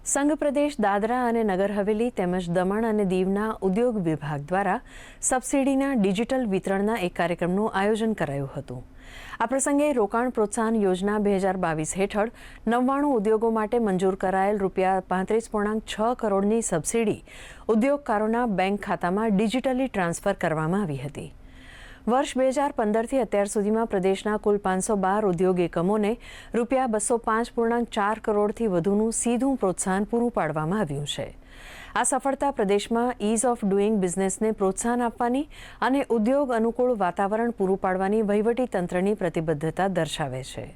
સંઘ પ્રદેશ દાદરા અને નગર હવેલી તેમજ દમણ અને દીવના ઉદ્યોગ વિભાગ દ્વારા સબસિડીના ડિજિટલ વિતરણના એક કાર્યક્રમનું આયોજન કરાયું હતું. આ પ્રસંગે રોકાણ પ્રોત્સાહન યોજના 2022 હેઠળ 99 ઉદ્યોગો માટે મંજૂર કરાયેલ ₹35.6 કરોડની સબસિડી ઉદ્યોગકારોના બેંક ખાતામાં ડિજિટલી ટ્રાન્સફર કરવામાં આવી હતી. વર્ષ 2015થી અત્યાર સુધીમાં પ્રદેશના કુલ 512 ઉદ્યોગ એકમોને ₹205.4 કરોડથી વધુનું સીધું પ્રોત્સાહન પૂરું પાડવામાં આવ્યું છે. આ સફળતા પ્રદેશમાં ઇઝ ઓફ ડુઇંગ બિઝનેસને પ્રોત્સાહન આપવાની અને ઉદ્યોગ અનુકૂળ વાતાવરણ પૂરું પાડવાની વહીવટી તંત્રની પ્રતિબદ્ધતા દર્શાવે છે.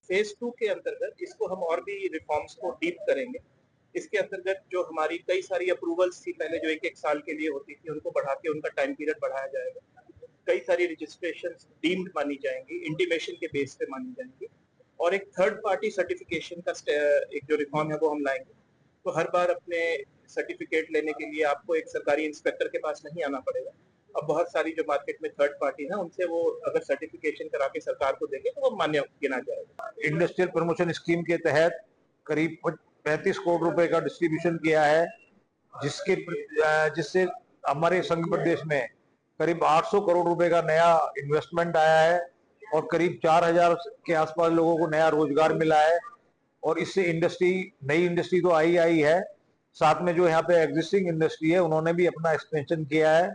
फेज 2 के अंतर्गत इसको हम और भी रिफॉर्म्स को डीप करेंगे. इसके अंतर्गत जो हमारी कई सारी अप्रूवल्स थी पहले जो एक साल के लिए होती थी उनको बढ़ा के उनका टाइम पीरियड बढ़ाया जाएगा. कई सारी रजिस्ट्रेशन डीम्ड मानी जाएंगी, इंटीमेशन के बेस पे मानी जाएंगी और एक थर्ड पार्टी सर्टिफिकेशन का एक जो रिफॉर्म है वो हम लाएंगे. तो हर बार अपने सर्टिफिकेट लेने के लिए आपको एक सरकारी इंस्पेक्टर के पास नहीं आना पड़ेगा. अब बहुत सारी जो मार्केट में थर्ड पार्टी है उनसे वो अगर सर्टिफिकेशन करा के सरकार को देंगे तो वो मान्य गिना जाएगा. इंडस्ट्रियल प्रमोशन स्कीम के तहत करीब 35 करोड़ रुपए का डिस्ट्रीब्यूशन किया है, जिससे हमारे संघ प्रदेश में करीब 800 करोड़ रुपए का नया इन्वेस्टमेंट आया है और करीब 4000 के आसपास लोगों को नया रोजगार मिला है. और इससे नई इंडस्ट्री तो आई है, साथ में जो यहाँ पे एग्जिस्टिंग इंडस्ट्री है उन्होंने भी अपना एक्सपेंशन किया है.